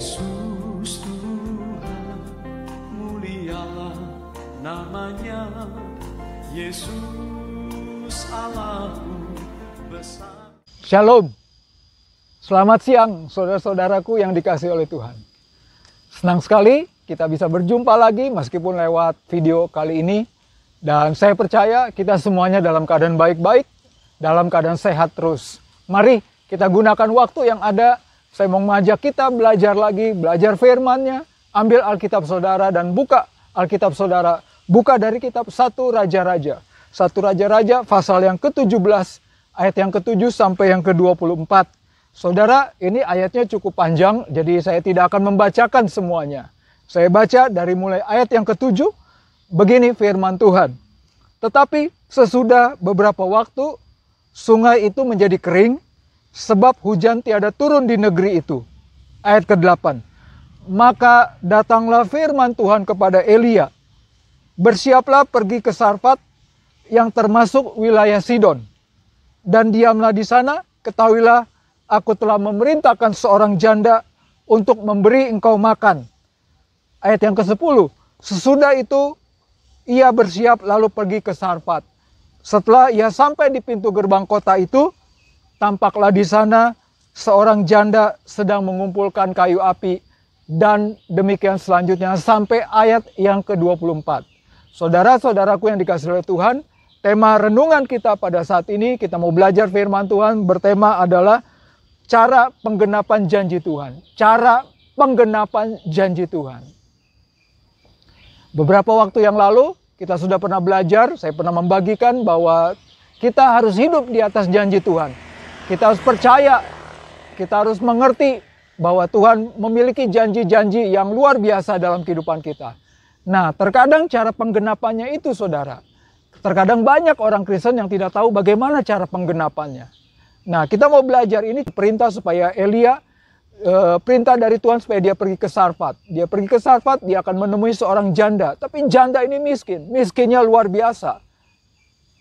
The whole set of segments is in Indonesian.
Yesus Tuhan, mulialah namanya. Yesus Allahku besar. Shalom. Selamat siang saudara-saudaraku yang dikasihi oleh Tuhan. Senang sekali kita bisa berjumpa lagi meskipun lewat video kali ini. Dan saya percaya kita semuanya dalam keadaan baik-baik, dalam keadaan sehat terus. Mari kita gunakan waktu yang ada. Saya mau mengajak kita belajar lagi, belajar firman-Nya. Ambil Alkitab saudara dan buka Alkitab saudara. Buka dari kitab 1 Raja-Raja. 1 Raja-Raja pasal yang ke-17, ayat yang ke-7 sampai yang ke-24. Saudara, ini ayatnya cukup panjang, jadi saya tidak akan membacakan semuanya. Saya baca dari mulai ayat yang ke-7, begini firman Tuhan. Tetapi sesudah beberapa waktu, sungai itu menjadi kering, sebab hujan tiada turun di negeri itu. Ayat ke-8. Maka datanglah firman Tuhan kepada Elia. Bersiaplah pergi ke Sarfat yang termasuk wilayah Sidon. Dan diamlah di sana, ketahuilah aku telah memerintahkan seorang janda untuk memberi engkau makan. Ayat yang ke-10. Sesudah itu ia bersiap lalu pergi ke Sarfat. Setelah ia sampai di pintu gerbang kota itu, tampaklah di sana seorang janda sedang mengumpulkan kayu api. Dan demikian selanjutnya sampai ayat yang ke-24. Saudara-saudaraku yang dikasihi oleh Tuhan, tema renungan kita pada saat ini, kita mau belajar firman Tuhan, bertema adalah cara penggenapan janji Tuhan. Cara penggenapan janji Tuhan. Beberapa waktu yang lalu, kita sudah pernah belajar, saya pernah membagikan bahwa kita harus hidup di atas janji Tuhan. Kita harus percaya, kita harus mengerti bahwa Tuhan memiliki janji-janji yang luar biasa dalam kehidupan kita. Nah, terkadang cara penggenapannya itu saudara. Terkadang banyak orang Kristen yang tidak tahu bagaimana cara penggenapannya. Nah, kita mau belajar ini perintah supaya Elia, perintah dari Tuhan supaya dia pergi ke Sarfat. Dia pergi ke Sarfat, dia akan menemui seorang janda. Tapi janda ini miskin, miskinnya luar biasa.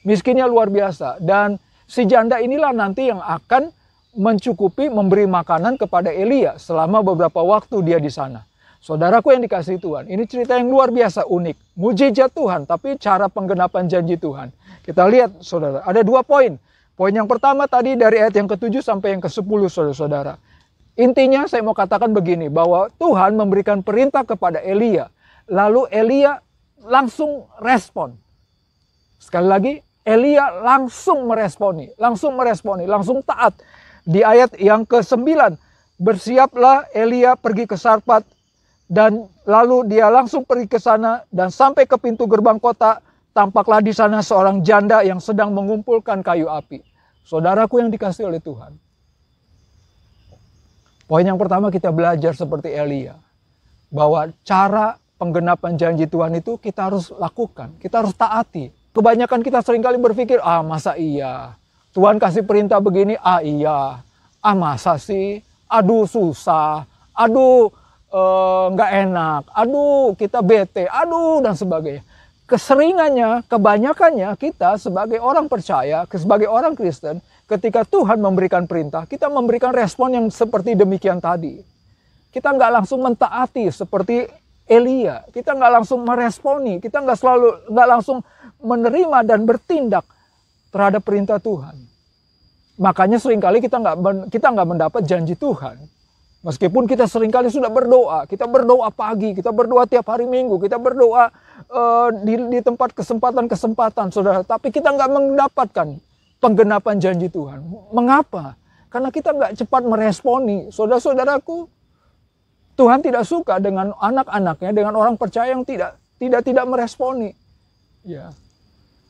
Miskinnya luar biasa. Dan si janda inilah nanti yang akan mencukupi memberi makanan kepada Elia selama beberapa waktu dia di sana. Saudaraku yang dikasihi Tuhan, ini cerita yang luar biasa unik. Mujizat Tuhan, tapi cara penggenapan janji Tuhan. Kita lihat saudara, ada 2 poin. Poin yang pertama tadi dari ayat yang ke-7 sampai yang ke-10 saudara-saudara. Intinya saya mau katakan begini, bahwa Tuhan memberikan perintah kepada Elia. Lalu Elia langsung respon. Sekali lagi, Elia langsung meresponi, langsung taat. Di ayat yang ke-9, bersiaplah Elia pergi ke Sarfat, dan lalu dia langsung pergi ke sana, dan sampai ke pintu gerbang kota, tampaklah di sana seorang janda yang sedang mengumpulkan kayu api. Saudaraku yang dikasihi oleh Tuhan. Poin yang pertama kita belajar seperti Elia, bahwa cara penggenapan janji Tuhan itu kita harus lakukan, kita harus taati. Kebanyakan kita seringkali berpikir, masa iya? Tuhan kasih perintah begini, iya. Masa sih? Aduh susah. Aduh nggak enak. Aduh kita bete. Aduh dan sebagainya. Keseringannya, kebanyakannya kita sebagai orang percaya, sebagai orang Kristen, ketika Tuhan memberikan perintah, kita memberikan respon yang seperti demikian tadi. Kita nggak langsung mentaati seperti Elia. Kita nggak langsung meresponi. Kita nggak langsung menerima dan bertindak terhadap perintah Tuhan. Makanya seringkali kita nggak mendapat janji Tuhan. Meskipun kita seringkali sudah berdoa, kita berdoa pagi, kita berdoa tiap hari Minggu, kita berdoa di tempat kesempatan-kesempatan, saudara. Tapi kita nggak mendapatkan penggenapan janji Tuhan. Mengapa? Karena kita nggak cepat meresponi. Saudara-saudaraku, Tuhan tidak suka dengan anak-anaknya, dengan orang percaya yang tidak meresponi. Ya.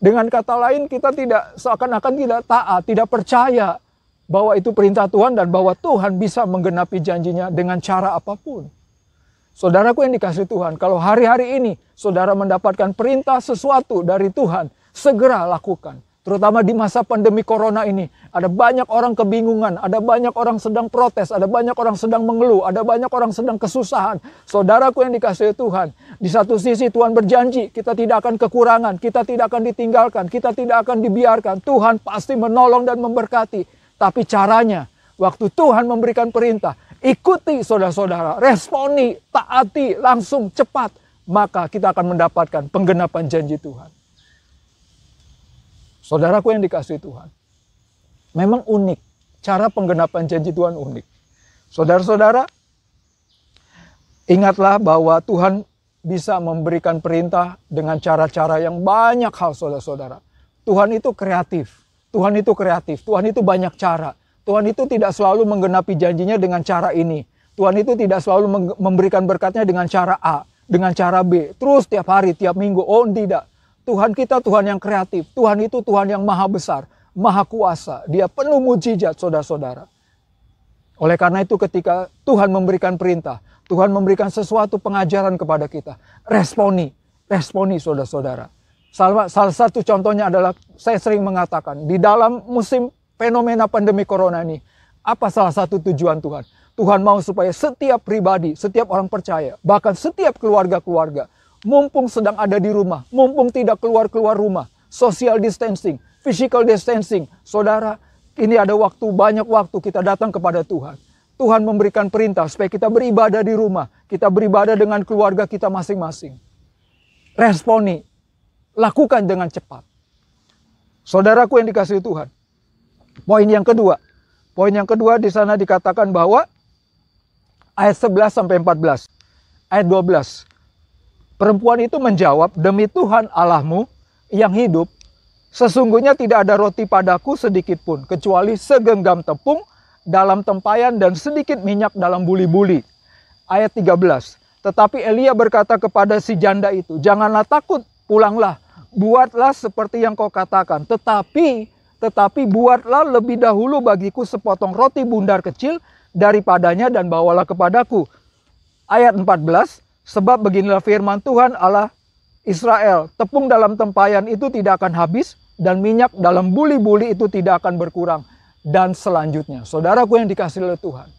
Dengan kata lain, kita seakan-akan tidak taat, tidak percaya bahwa itu perintah Tuhan dan bahwa Tuhan bisa menggenapi janjinya dengan cara apapun. Saudaraku yang dikasihi Tuhan, kalau hari-hari ini saudara mendapatkan perintah sesuatu dari Tuhan, segera lakukan. Terutama di masa pandemi corona ini, ada banyak orang kebingungan, ada banyak orang sedang protes, ada banyak orang sedang mengeluh, ada banyak orang sedang kesusahan. Saudaraku yang dikasihi Tuhan, di satu sisi Tuhan berjanji, kita tidak akan kekurangan, kita tidak akan ditinggalkan, kita tidak akan dibiarkan. Tuhan pasti menolong dan memberkati. Tapi caranya, waktu Tuhan memberikan perintah, Ikuti saudara-saudara, responi, taati, langsung cepat. Maka kita akan mendapatkan penggenapan janji Tuhan. Saudaraku yang dikasihi Tuhan. Memang unik. Cara penggenapan janji Tuhan unik. Saudara-saudara, ingatlah bahwa Tuhan bisa memberikan perintah dengan cara-cara yang banyak hal, saudara-saudara. Tuhan itu kreatif. Tuhan itu kreatif. Tuhan itu banyak cara. Tuhan itu tidak selalu menggenapi janjinya dengan cara ini. Tuhan itu tidak selalu memberikan berkatnya dengan cara A, dengan cara B. Terus tiap hari, tiap minggu. Oh tidak. Tuhan kita Tuhan yang kreatif. Tuhan itu Tuhan yang maha besar, maha kuasa. Dia penuh mujizat, saudara-saudara. Oleh karena itu ketika Tuhan memberikan perintah, Tuhan memberikan sesuatu pengajaran kepada kita. Responi, saudara-saudara. Salah satu contohnya adalah saya sering mengatakan di dalam musim fenomena pandemi corona ini, apa salah satu tujuan Tuhan? Tuhan mau supaya setiap pribadi, setiap orang percaya, bahkan setiap keluarga-keluarga, mumpung sedang ada di rumah, mumpung tidak keluar-keluar rumah, social distancing, physical distancing, saudara, ini ada waktu, banyak waktu kita datang kepada Tuhan. Tuhan memberikan perintah supaya kita beribadah di rumah, kita beribadah dengan keluarga kita masing-masing. Responi, lakukan dengan cepat. Saudaraku yang dikasihi Tuhan. Poin yang kedua di sana dikatakan bahwa ayat 11 sampai 14. Ayat 12. Perempuan itu menjawab, demi Tuhan Allahmu yang hidup, sesungguhnya tidak ada roti padaku sedikit pun, kecuali segenggam tepung dalam tempayan dan sedikit minyak dalam buli-buli. Ayat 13. Tetapi Elia berkata kepada si janda itu, janganlah takut, pulanglah, buatlah seperti yang kau katakan. Tetapi buatlah lebih dahulu bagiku sepotong roti bundar kecil daripadanya dan bawalah kepadaku. Ayat 14, sebab beginilah firman Tuhan Allah Israel, tepung dalam tempayan itu tidak akan habis dan minyak dalam buli-buli itu tidak akan berkurang. Dan selanjutnya, saudaraku yang dikasihi oleh Tuhan.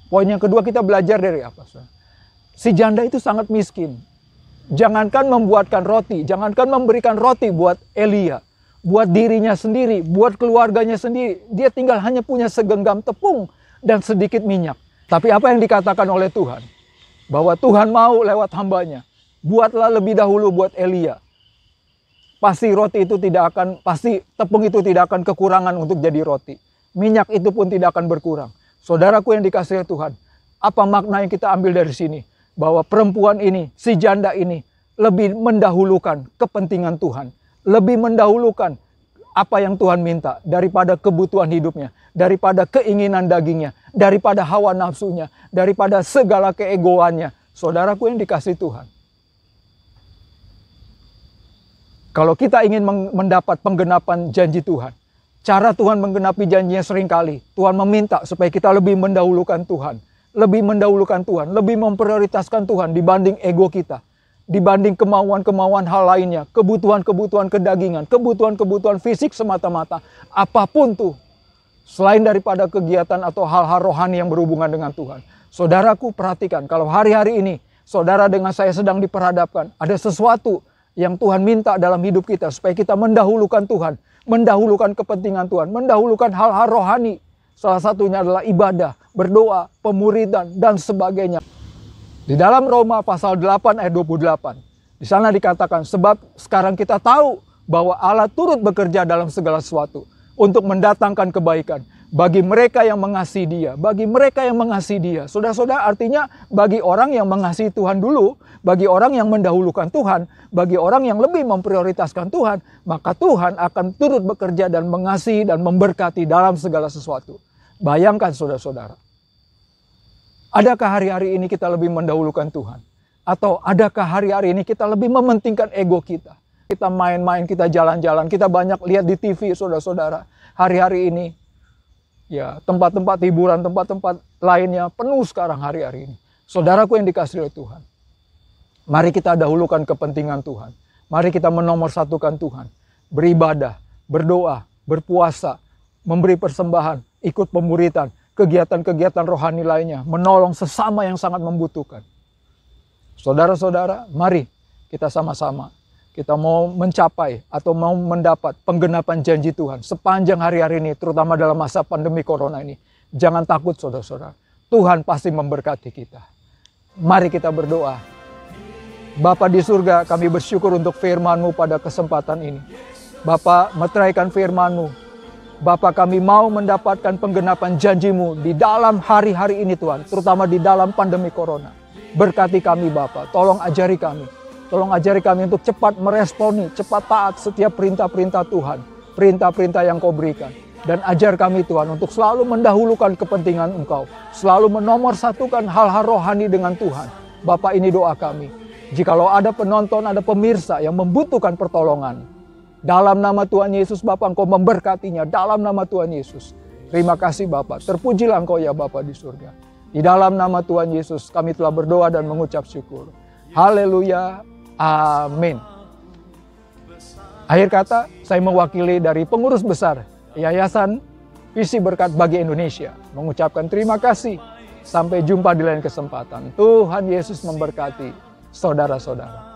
Poin yang kedua kita belajar dari apa? Si janda itu sangat miskin. Jangankan membuatkan roti, jangankan memberikan roti buat Elia, buat dirinya sendiri, buat keluarganya sendiri. Dia tinggal hanya punya segenggam tepung dan sedikit minyak. Tapi apa yang dikatakan oleh Tuhan? Bahwa Tuhan mau lewat hambanya. Buatlah lebih dahulu buat Elia. Pasti tepung itu tidak akan kekurangan untuk jadi roti. Minyak itu pun tidak akan berkurang. Saudaraku yang dikasihi Tuhan, apa makna yang kita ambil dari sini? Bahwa perempuan ini, si janda ini, lebih mendahulukan kepentingan Tuhan. Lebih mendahulukan apa yang Tuhan minta daripada kebutuhan hidupnya, daripada keinginan dagingnya, daripada hawa nafsunya, daripada segala keegoannya. Saudaraku yang dikasihi Tuhan. Kalau kita ingin mendapat penggenapan janji Tuhan, cara Tuhan menggenapi janjinya seringkali, Tuhan meminta supaya kita lebih mendahulukan Tuhan. Lebih mendahulukan Tuhan, lebih memprioritaskan Tuhan dibanding ego kita. Dibanding kemauan-kemauan hal lainnya, kebutuhan-kebutuhan kedagingan, kebutuhan-kebutuhan fisik semata-mata. Apapun tuh, selain daripada kegiatan atau hal-hal rohani yang berhubungan dengan Tuhan. Saudaraku perhatikan, kalau hari-hari ini, saudara dengan saya sedang diperhadapkan, ada sesuatu yang Tuhan minta dalam hidup kita, supaya kita mendahulukan Tuhan, mendahulukan kepentingan Tuhan, mendahulukan hal-hal rohani. Salah satunya adalah ibadah, berdoa, pemuridan, dan sebagainya. Di dalam Roma pasal 8 ayat 28. Di sana dikatakan, sebab sekarang kita tahu bahwa Allah turut bekerja dalam segala sesuatu untuk mendatangkan kebaikan bagi mereka yang mengasihi Dia, bagi mereka yang mengasihi Dia. Saudara-saudara, artinya bagi orang yang mengasihi Tuhan dulu, bagi orang yang mendahulukan Tuhan, bagi orang yang lebih memprioritaskan Tuhan, maka Tuhan akan turut bekerja dan mengasihi dan memberkati dalam segala sesuatu. Bayangkan saudara-saudara. Adakah hari-hari ini kita lebih mendahulukan Tuhan? Atau adakah hari-hari ini kita lebih mementingkan ego kita? Kita main-main, kita jalan-jalan, kita banyak lihat di TV saudara-saudara. Hari-hari ini, ya tempat-tempat hiburan, tempat-tempat lainnya penuh sekarang hari-hari ini. Saudaraku yang dikasihi oleh Tuhan. Mari kita dahulukan kepentingan Tuhan. Mari kita menomorsatukan Tuhan. Beribadah, berdoa, berpuasa, memberi persembahan, ikut pemuritan, kegiatan-kegiatan rohani lainnya, menolong sesama yang sangat membutuhkan. Saudara-saudara, mari kita sama-sama. Kita mau mencapai atau mau mendapat penggenapan janji Tuhan sepanjang hari-hari ini, terutama dalam masa pandemi corona ini. Jangan takut saudara-saudara. Tuhan pasti memberkati kita. Mari kita berdoa. Bapa di surga, kami bersyukur untuk firman-Mu pada kesempatan ini. Bapa, meteraikan firman-Mu. Bapa, kami mau mendapatkan penggenapan janji-Mu di dalam hari-hari ini Tuhan, terutama di dalam pandemi corona. Berkati kami Bapa, tolong ajari kami. Tolong ajari kami untuk cepat meresponi, cepat taat setiap perintah-perintah Tuhan. Perintah-perintah yang Kau berikan. Dan ajar kami Tuhan untuk selalu mendahulukan kepentingan Engkau. Selalu menomorsatukan hal-hal rohani dengan Tuhan. Bapa, ini doa kami. Jikalau ada penonton, ada pemirsa yang membutuhkan pertolongan, dalam nama Tuhan Yesus Bapa, Engkau memberkatinya. Dalam nama Tuhan Yesus. Terima kasih Bapa. Terpujilah Engkau ya Bapa di surga. Di dalam nama Tuhan Yesus kami telah berdoa dan mengucap syukur. Haleluya. Amin. Akhir kata, saya mewakili dari pengurus besar Yayasan Visi Berkat bagi Indonesia mengucapkan terima kasih. Sampai jumpa di lain kesempatan. Tuhan Yesus memberkati saudara-saudara.